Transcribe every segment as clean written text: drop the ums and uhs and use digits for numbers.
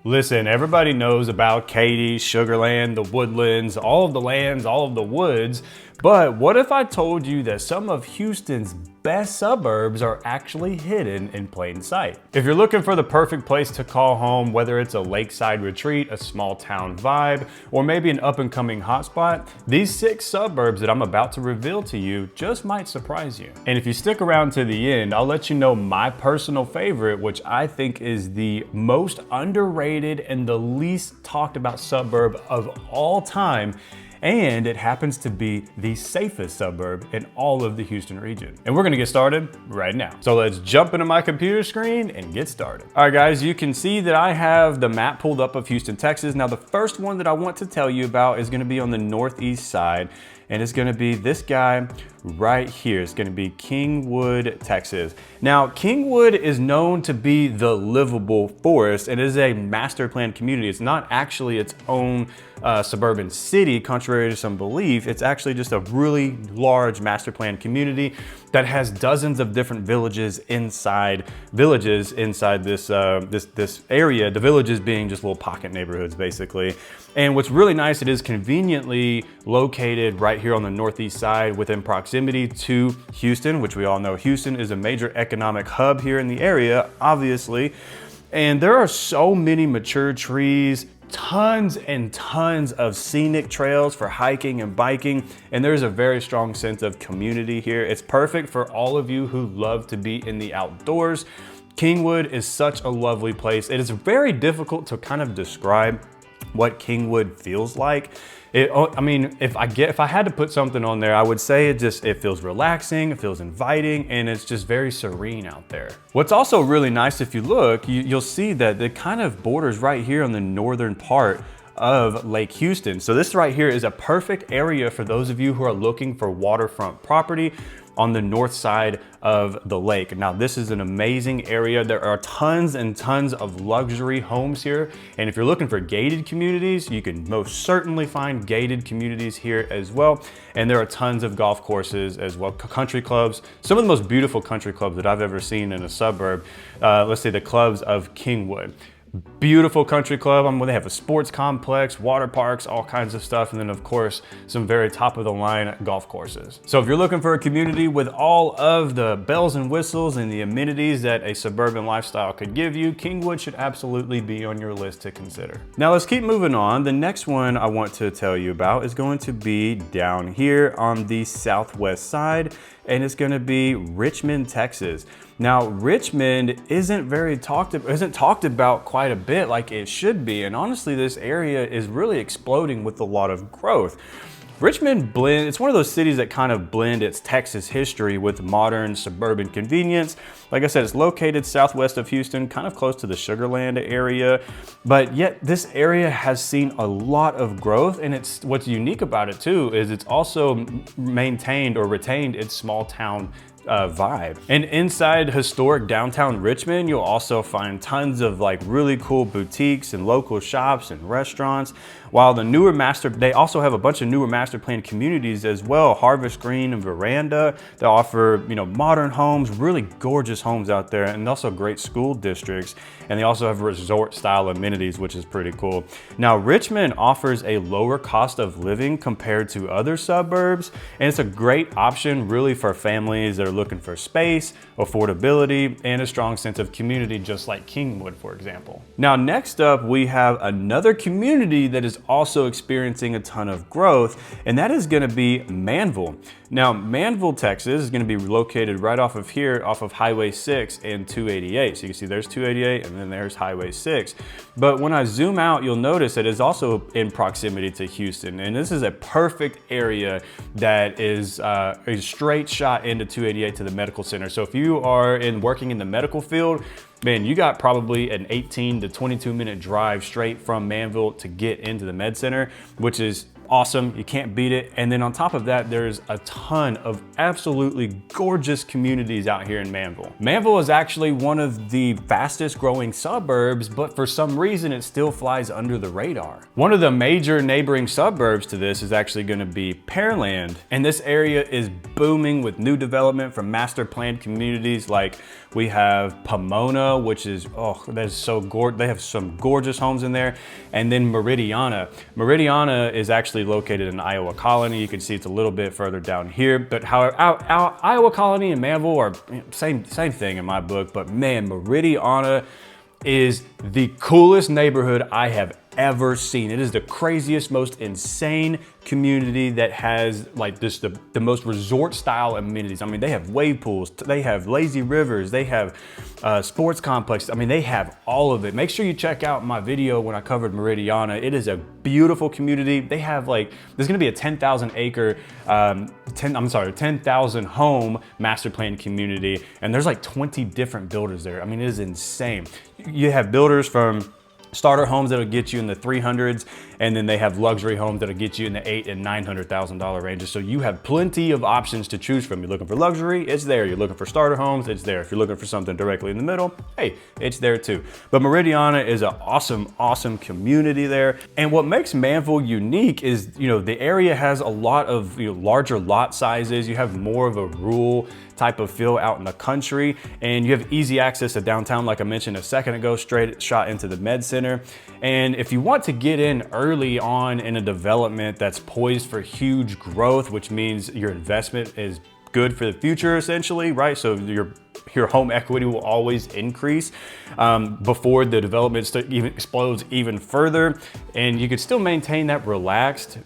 Listen, everybody knows about Katy, Sugarland, the Woodlands, all of the lands, all of the woods, but what if I told you that some of Houston's best suburbs are actually hidden in plain sight? If you're looking for the perfect place to call home, whether it's a lakeside retreat, a small town vibe, or maybe an up and coming hotspot, these 6 suburbs that I'm about to reveal to you just might surprise you. And if you stick around to the end, I'll let you know my personal favorite, which I think is the most underrated and the least talked about suburb of all time. And it happens to be the safest suburb in all of the Houston region. And we're gonna get started right now. So let's jump into my computer screen and get started. All right, guys, you can see that I have the map pulled up of Houston, Texas. Now, the first one that I want to tell you about is gonna be on the northeast side, and it's gonna be this guy right here. It's gonna be Kingwood, Texas. Now, Kingwood is known to be the livable forest. It is a master plan community. It's not actually its own suburban city, contrary to some belief. It's actually just a really large master plan community that has dozens of different villages inside this this area. The villages being just little pocket neighborhoods, basically. And what's really nice, it is conveniently located right here on the northeast side within proximity to Houston, which we all know Houston is a major economic hub here in the area, obviously. And there are so many mature trees, tons and tons of scenic trails for hiking and biking, and there's a very strong sense of community here. It's perfect for all of you who love to be in the outdoors. Kingwood is such a lovely place. It is very difficult to kind of describe what Kingwood feels like. I mean, if I had to put something on there, I would say it feels relaxing, it feels inviting, and it's just very serene out there. What's also really nice, if you look, you'll see that it kind of borders right here on the northern part of Lake Houston. So this right here is a perfect area for those of you who are looking for waterfront property on the north side of the lake. Now, this is an amazing area. There are tons and tons of luxury homes here. And if you're looking for gated communities, you can most certainly find gated communities here as well. And there are tons of golf courses as well, country clubs. Some of the most beautiful country clubs that I've ever seen in a suburb. Let's say the clubs of Kingwood. Beautiful country club. They have a sports complex, water parks, all kinds of stuff. And then of course, some very top of the line golf courses. So if you're looking for a community with all of the bells and whistles and the amenities that a suburban lifestyle could give you, Kingwood should absolutely be on your list to consider. Now let's keep moving on. The next one I want to tell you about is going to be down here on the southwest side, and it's going to be Richmond, Texas. Now, Richmond isn't talked about quite a bit like it should be, and honestly, this area is really exploding with a lot of growth. Richmond it's one of those cities that kind of blend its Texas history with modern suburban convenience. Like I said, it's located southwest of Houston, kind of close to the Sugarland area, but yet this area has seen a lot of growth, and what's unique about it too is it's also maintained or retained its small town vibe. And inside historic downtown Richmond, you'll also find tons of like really cool boutiques and local shops and restaurants. While they also have a bunch of newer master plan communities as well, Harvest Green and Veranda, that offer, modern homes, really gorgeous homes out there, and also great school districts. And they also have resort style amenities, which is pretty cool. Now, Richmond offers a lower cost of living compared to other suburbs, and it's a great option really for families that are looking for space, affordability, and a strong sense of community, just like Kingwood, for example. Now, next up, we have another community that is also experiencing a ton of growth, and that is going to be Manville. Now, Manville, Texas is going to be located right off of here, off of Highway 6 and 288. So you can see there's 288 and then there's Highway 6. But when I zoom out, you'll notice that it's also in proximity to Houston. And this is a perfect area that is a straight shot into 288 to the medical center. So if you are working in the medical field, man, you got probably an 18 to 22 minute drive straight from Manville to get into the med center, which is awesome. You can't beat it. And then on top of that, there's a ton of absolutely gorgeous communities out here in Manville. Manville is actually one of the fastest growing suburbs, but for some reason it still flies under the radar. One of the major neighboring suburbs to this is actually going to be Pearland. And this area is booming with new development from master planned communities like We have Pomona, which is, oh, that's so gorgeous. They have some gorgeous homes in there. And then Meridiana. Meridiana is actually located in Iowa Colony. You can see it's a little bit further down here, but however, Iowa Colony and Manville are same thing in my book, but man, Meridiana is the coolest neighborhood I have ever seen. It is the craziest, most insane community that has like this, the most resort style amenities. I mean, they have wave pools, they have lazy rivers, they have sports complexes. I mean, they have all of it. Make sure you check out my video when I covered Meridiana. It is a beautiful community. They have like, there's gonna be a 10,000 acre, 10,000 home master plan community. And there's like 20 different builders there. I mean, it is insane. You have builders from starter homes that'll get you in the 300s, and then they have luxury homes that'll get you in the $800,000 and $900,000 ranges. So you have plenty of options to choose from. You're looking for luxury, it's there. You're looking for starter homes, it's there. If you're looking for something directly in the middle, hey, it's there too. But Meridiana is an awesome community there. And what makes Manville unique is, the area has a lot of larger lot sizes. You have more of a rural type of feel out in the country, and you have easy access to downtown, like I mentioned a second ago, straight shot into the Med Center. And if you want to get in early on in a development that's poised for huge growth, which means your investment is good for the future essentially, right? So your home equity will always increase before the development even explodes even further, and you could still maintain that relaxed,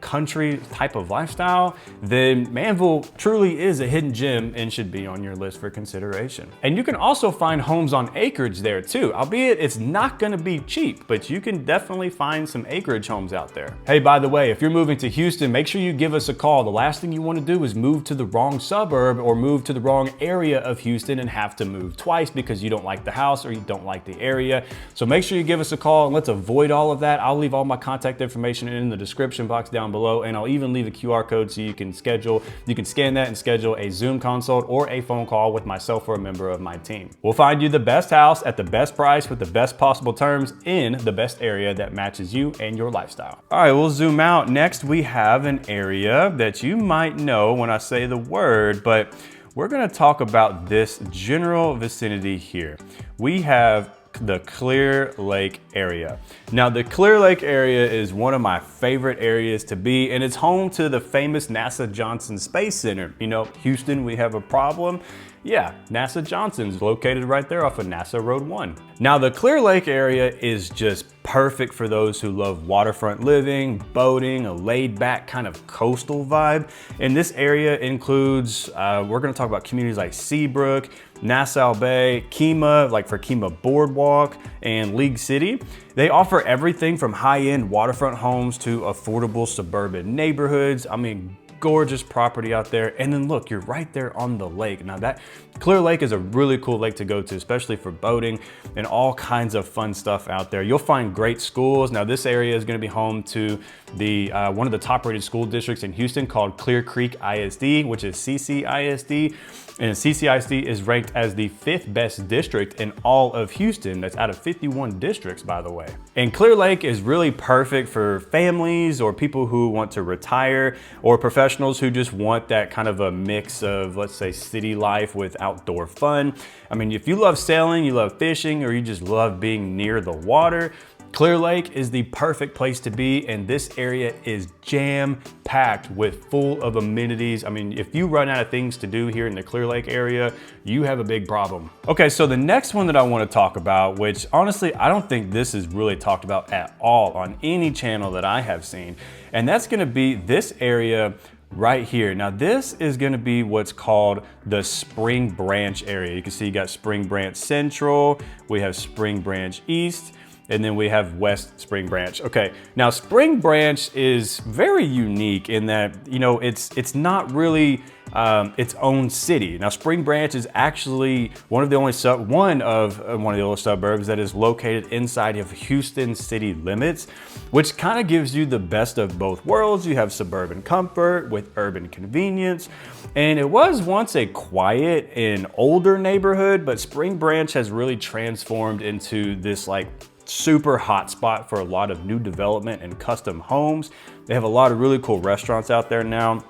country type of lifestyle. Then Manville truly is a hidden gem and should be on your list for consideration. And you can also find homes on acreage there too, albeit it's not going to be cheap, but you can definitely find some acreage homes out there. Hey, by the way, if you're moving to Houston, make sure you give us a call. The last thing you want to do is move to the wrong suburb or move to the wrong area of Houston and have to move twice because you don't like the house or you don't like the area. So make sure you give us a call and let's avoid all of that. I'll leave all my contact information in the description box down below, and I'll even leave a QR code so you can scan that and schedule a Zoom consult or a phone call with myself or a member of my team. We'll find you the best house at the best price with the best possible terms in the best area that matches you and your lifestyle. All right, we'll zoom out. Next, we have an area that you might know when I say the word, but we're gonna talk about this general vicinity here. We have the Clear Lake area. Now, the Clear Lake area is one of my favorite areas to be, and it's home to the famous NASA Johnson Space Center. Houston, we have a problem. Yeah, NASA Johnson's located right there off of NASA Road 1. Now, the Clear Lake area is just perfect for those who love waterfront living, boating, a laid back kind of coastal vibe. And this area includes, we're gonna talk about communities like Seabrook, Nassau Bay, Kemah, like for Kemah Boardwalk, and League City. They offer everything from high-end waterfront homes to affordable suburban neighborhoods. I mean, gorgeous property out there. And then look, you're right there on the lake. Now, that Clear Lake is a really cool lake to go to, especially for boating and all kinds of fun stuff out there. You'll find great schools. Now, this area is going to be home to the one of the top rated school districts in Houston called Clear Creek ISD, which is CCISD. And CCISD is ranked as the 5th best district in all of Houston. That's out of 51 districts, by the way. And Clear Lake is really perfect for families or people who want to retire, or professionals who just want that kind of a mix of, let's say, city life with outdoor fun. I mean, if you love sailing, you love fishing, or you just love being near the water, Clear Lake is the perfect place to be, and this area is jam-packed with full of amenities. I mean, if you run out of things to do here in the Clear Lake area, you have a big problem. Okay, so the next one that I want to talk about, which honestly, I don't think this is really talked about at all on any channel that I have seen, and that's gonna be this area right here. Now, this is gonna be what's called the Spring Branch area. You can see you got Spring Branch Central, we have Spring Branch East, and then we have West Spring Branch. Okay, now Spring Branch is very unique in that, it's not really its own city. Now, Spring Branch is actually one of the only suburbs that is located inside of Houston city limits, which kind of gives you the best of both worlds. You have suburban comfort with urban convenience. And it was once a quiet and older neighborhood, but Spring Branch has really transformed into this like super hot spot for a lot of new development and custom homes. They have a lot of really cool restaurants out there now.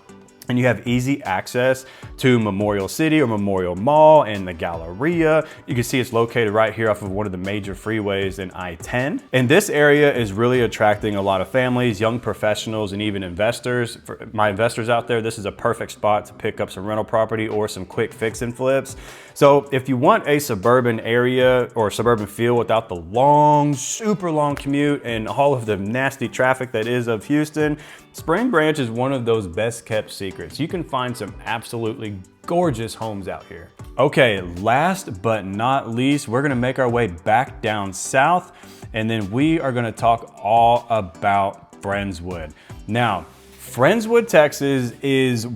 and you have easy access to Memorial City or Memorial Mall and the Galleria. You can see it's located right here off of one of the major freeways in I-10. And this area is really attracting a lot of families, young professionals, and even investors. For my investors out there, this is a perfect spot to pick up some rental property or some quick fix and flips. So if you want a suburban area or suburban feel without the long, super long commute and all of the nasty traffic that is of Houston, Spring Branch is one of those best kept secrets. You can find some absolutely gorgeous homes out here. Okay, last but not least, we're gonna make our way back down south, and then we are gonna talk all about Friendswood. Now, Friendswood, Texas is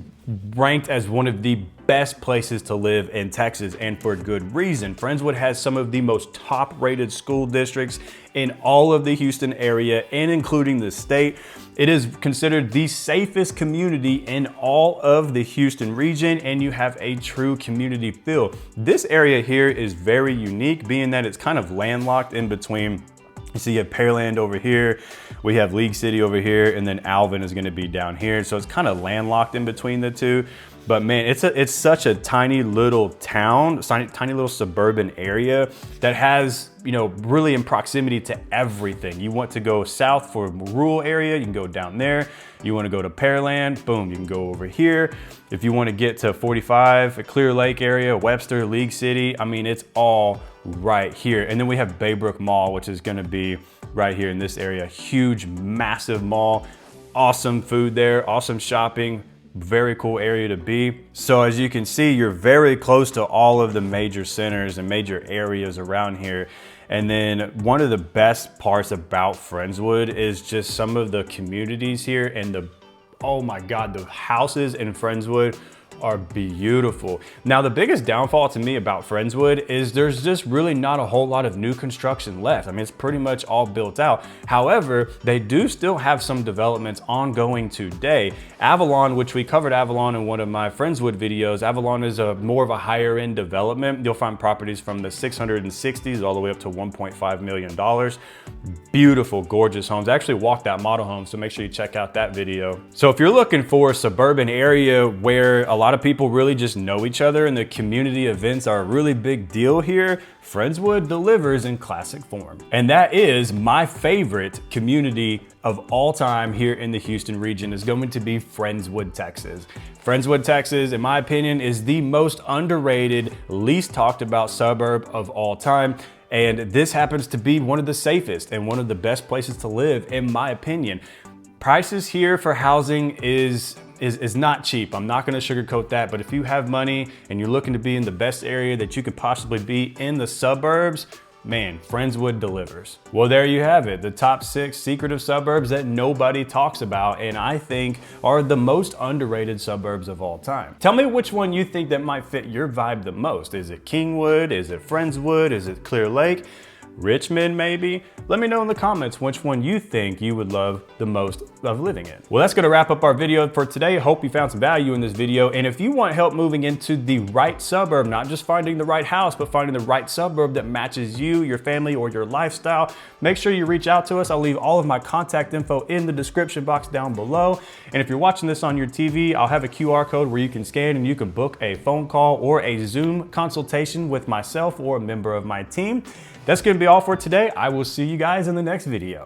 ranked as one of the best places to live in Texas, and for good reason. Friendswood has some of the most top-rated school districts in all of the Houston area and including the state. It is considered the safest community in all of the Houston region, and you have a true community feel. This area here is very unique, being that it's kind of landlocked in between. You see you have Pearland over here, we have League City over here, and then Alvin is gonna be down here. So it's kind of landlocked in between the two. But man, it's such a tiny little town, tiny little suburban area that has, you know, really in proximity to everything. You want to go south for a rural area, you can go down there. You want to go to Pearland, boom, you can go over here. If you want to get to 45, a Clear Lake area, Webster, League City, I mean, it's all right here. And then we have Baybrook Mall, which is going to be right here in this area. Huge, massive mall, awesome food there, awesome shopping. Very cool area to be. So as you can see, you're very close to all of the major centers and major areas around here. And then one of the best parts about Friendswood is just some of the communities here, and oh my God, the houses in Friendswood are beautiful. Now, the biggest downfall to me about Friendswood is there's just really not a whole lot of new construction left. I mean, it's pretty much all built out. However, they do still have some developments ongoing today. Avalon, which we covered Avalon in one of my Friendswood videos, Avalon is more of a higher end development. You'll find properties from the 660s all the way up to $1.5 million. Beautiful, gorgeous homes. I actually walked that model home, so make sure you check out that video. So if you're looking for a suburban area where a lot of people really just know each other and the community events are a really big deal here, Friendswood delivers in classic form. And that is my favorite community of all time here in the Houston region is going to be Friendswood, Texas. Friendswood, Texas, in my opinion, is the most underrated, least talked about suburb of all time. And this happens to be one of the safest and one of the best places to live, in my opinion. Prices here for housing is not cheap. I'm not gonna sugarcoat that, but if you have money and you're looking to be in the best area that you could possibly be in the suburbs, man, Friendswood delivers. Well, there you have it, the top 6 secretive suburbs that nobody talks about, and I think are the most underrated suburbs of all time. Tell me which one you think that might fit your vibe the most. Is it Kingwood? Is it Friendswood? Is it Clear Lake? Richmond, maybe? Let me know in the comments which one you think you would love the most of living in. Well, that's gonna wrap up our video for today. I hope you found some value in this video. And if you want help moving into the right suburb, not just finding the right house, but finding the right suburb that matches you, your family, or your lifestyle, make sure you reach out to us. I'll leave all of my contact info in the description box down below. And if you're watching this on your TV, I'll have a QR code where you can scan and you can book a phone call or a Zoom consultation with myself or a member of my team. That's gonna be all for today. I will see you guys in the next video.